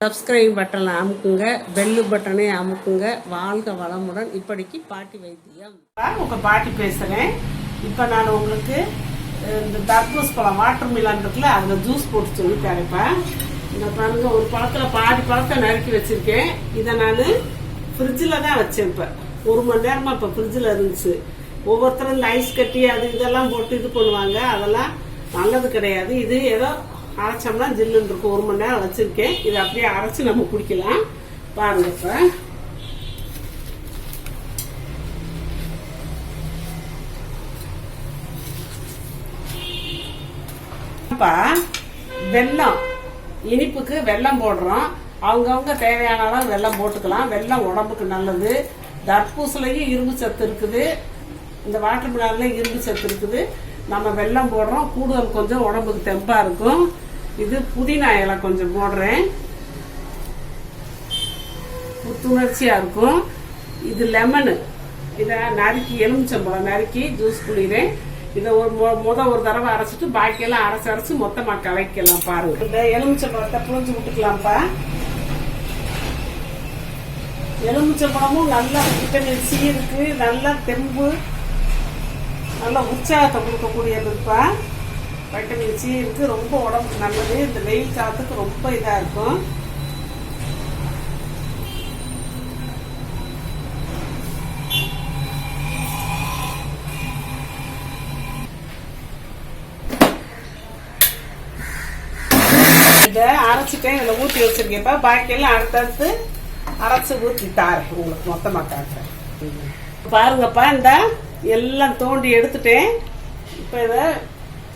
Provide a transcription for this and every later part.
Subscribe பட்டனை அமுக்குங்க, bell பட்டனை அமுக்குங்க. வாழ்க வளமுடன். இப்படிக்கு பாட்டி வைத்தியம். உங்கள் பாட்டி பேசுகிறேன். இப்போ நான் உங்களுக்கு இந்த தர்பூஸ் பழம் வாட்டர் மிலான் இருக்குல்ல, அதில் ஜூஸ் போட்டு சொல்லி தரப்பேன். இந்த பாருங்க, ஒரு பழத்தில் பாதி பழத்தை நறுக்கி வச்சுருக்கேன். இதை நான் ஃப்ரிட்ஜில் தான் வச்சேன். இப்போ 1 மணி நேரமாக இப்போ ஃப்ரிட்ஜில் இருந்துச்சு. ஒவ்வொருத்தரும் இந்த ஐஸ் கட்டி அது இதெல்லாம் போட்டு இது பண்ணுவாங்க. அதெல்லாம் நல்லது கிடையாது. இது ஏதோ அரைச்சோம்னா ஜில்லுன்னு இருக்கும். 1 மணி நேரம் வச்சிருக்கேன். இதை அப்படியே அரைச்சி நம்ம குடிக்கலாம். பாருங்க. இப்ப வெல்லம், இனிப்புக்கு வெல்லம் போடுறோம். அவங்கவுங்க தேவையான அளவு வெல்லம் போட்டுக்கலாம். வெல்லம் உடம்புக்கு நல்லது. தர்பூசலையும் இரும்பு சத்து இருக்குது, இந்த வாட்டர் மிலான்லயும் இரும்பு சத்து இருக்குது. நம்ம வெல்லம் போடுறோம், கூடுதல் கொஞ்சம் உடம்புக்கு தெம்பா இருக்கும். இது புதினா இலை கொஞ்சம் போடுறேன், புத்துணர்ச்சியா இருக்கும். இது லெமனு, இதை நறுக்கி எலுமிச்சம்பழம் நறுக்கி ஜூஸ் குடிக்கிறேன். இதை ஒரு தடவை அரைச்சிட்டு பாக்கியெல்லாம் அரைச்சு மொத்தமா கலக்கலாம். பாருங்க, இந்த எலுமிச்சம்பழத்தை புழிஞ்சு விட்டுக்கலாம்ப்பா. எலுமிச்சம்பழமும் நல்ல விட்டமின் சி இருக்கு, நல்ல தெம்பு, நல்ல உற்சாகத்தை கொடுக்கக்கூடியது இருப்பா. வைட்டமின் சி இருக்கு, ரொம்ப உடம்புக்கு நல்லது. இந்த வெயில் காலத்துக்கு ரொம்ப இதா இருக்கும். இதை அரைச்சிட்டேன், இதில் ஊற்றி வச்சிருக்கேன்ப்பா. பாக்கியெல்லாம் அடுத்தடுத்து அரைச்சி ஊற்றி தாரேன், உங்களுக்கு மொத்தமாக காட்டுறேன். பாருங்கப்பா, இந்த எல்லாம் தோண்டி எடுத்துட்டேன். இப்போ இதை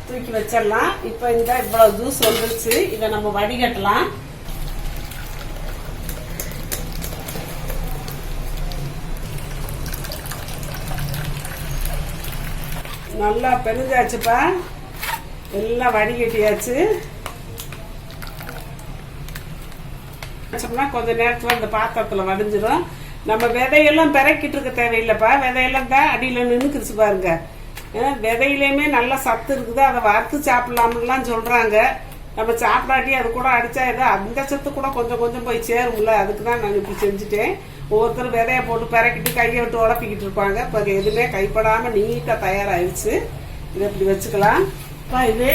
தூக்கி வச்சிடலாம். இப்போ இந்த இவ்வளவு ஜூஸ் வந்துருச்சு. இதை நம்ம வடிகட்டலாம். நல்லா பெருஞ்சாச்சுப்பா, எல்லாம் வடிகட்டியாச்சு. கொஞ்ச நேரத்துல இந்த பாத்திரத்துல வடிஞ்சிடும். நம்ம விதையெல்லாம் பிறக்கிட்டு இருக்க தேவையில்லைப்பா. விதையெல்லாம் தான் அடியில நின்னுக்குச்சு பாருங்க. விதையிலையுமே நல்ல சத்து இருக்குது. அதை வறுத்து சாப்பிடலாம்லாம் சொல்றாங்க. நம்ம சாப்பிடாட்டி அது கூட அடிச்சா ஏதோ அந்த சத்து கூட கொஞ்சம் கொஞ்சம் போய் சேரும்ல. அதுக்குதான் நான் இப்படி செஞ்சுட்டேன். ஒவ்வொருத்தரும் விதைய போட்டு பிறக்கிட்டு கையை விட்டு உழப்பிக்கிட்டு இருப்பாங்க. இப்போ எதுவுமே கைப்படாம நீட்டா தயாராகிடுச்சு. இதை இப்படி வச்சுக்கலாம். இது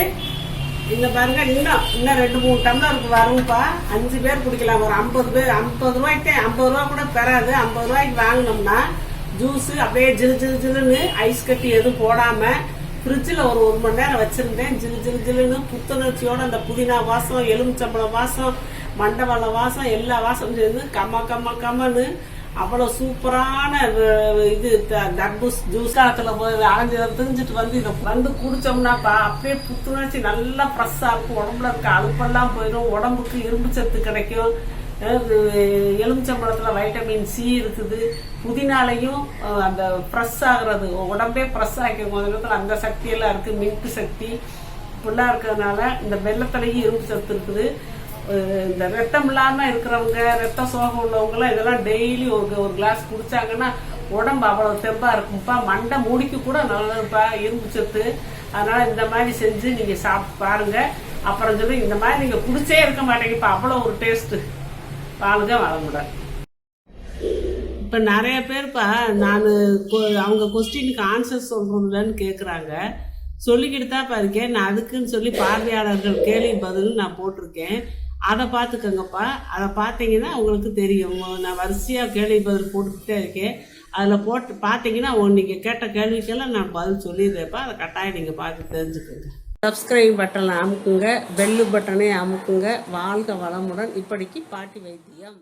இந்த பாருங்க, இன்னும் 2-3 டம்ளருக்கு வரும்ப்பா. 5 பேர் குடிக்கலாம். ஒரு 50 ரூபாய்க்கு 50 ரூபா கூட பெறாது. 50 ரூபாய்க்கு வாங்கினோம்னா ஜூஸ் அப்படியே ஜில்லுன்னு ஐஸ் கட்டி எதுவும் போடாம ஃப்ரிட்ஜில் ஒரு 1 மணி நேரம் வச்சிருந்தேன். ஜில்லுன்னு புத்துணர்ச்சியோட அந்த புதினா வாசம், எலுமிச்சம்பழம் வாசம், மண்டவள வாசம், எல்லா வாசம் சேர்ந்து கம்மன்னு அவ்வளோ சூப்பரான இது தர்பூஸ் ஜூஸ். காலத்துல போய் அரைஞ்சி தெரிஞ்சிட்டு வந்து இதை வந்து குடிச்சோம்னாப்பா அப்படியே புத்துணர்ச்சி, நல்லா ஃப்ரெஷ்ஷா இருக்கும். உடம்புல இருக்க அழுப்பெல்லாம் போயிடும். உடம்புக்கு இரும்பு சத்து கிடைக்கும். எலுமிச்சம்பழத்துல வைட்டமின் சி இருக்குது. புதினாலையும் அந்த ஃப்ரெஷ் ஆகுறது, உடம்பே ஃப்ரெஷ் ஆகிக்கும். கொஞ்ச நேரத்துல அந்த சக்தி எல்லாம் இருக்கு. மின்ட்டு சக்தி இப்படிலாம் இருக்கிறதுனால இந்த வெள்ளத்திலையும் இரும்பு சத்து இருக்குது. இந்த ரத்தம் இல்லாம இருக்கிறவங்க, ரத்த சோகம் உள்ளவங்க இதெல்லாம் டெய்லி ஒரு கிளாஸ் குடிச்சாங்கன்னா உடம்பு அவ்வளவு தெம்பா இருக்கும்ப்பா. மண்டை முடிக்கு கூட நல்லதுப்பா இரும்பு சத்து. அதனால இந்த மாதிரி செஞ்சு நீங்க சாப்பிட்டு பாருங்க. அப்புறம் சொல்லி இந்த மாதிரி நீங்க குடிச்சே இருக்க மாட்டேங்கப்பா, அவ்வளவு ஒரு டேஸ்ட். பாருங்க, வளமுட. இப்ப நிறைய பேர்ப்பா நான் அவங்க கொஸ்டினுக்கு ஆன்சர் சொல்றதுலன்னு கேக்குறாங்க. சொல்லிக்கிட்டு தான் இருக்கேன். நான் அதுக்குன்னு சொல்லி பார்வையாளர்கள் கேள்வி பதில் நான் போட்டிருக்கேன். அதை பார்த்துக்கங்கப்பா. அதை பார்த்தீங்கன்னா உங்களுக்கு தெரியும். நான் வரிசையாக கேள்வி பதில் போட்டுக்கிட்டே இருக்கேன். அதில் போட்டு பார்த்தீங்கன்னா நீங்கள் கேட்ட கேள்விக்கெல்லாம் நான் பதில் சொல்லிடுறேன்ப்பா. அதை கட்டாயம் நீங்கள் பார்த்து தெரிஞ்சுக்கோங்க. சப்ஸ்கிரைப் பட்டனை அமுக்குங்க, பெல்லு பட்டனை அமுக்குங்க. வாழ்க வளமுடன். இப்படிக்கு பாட்டி வைத்தியம்.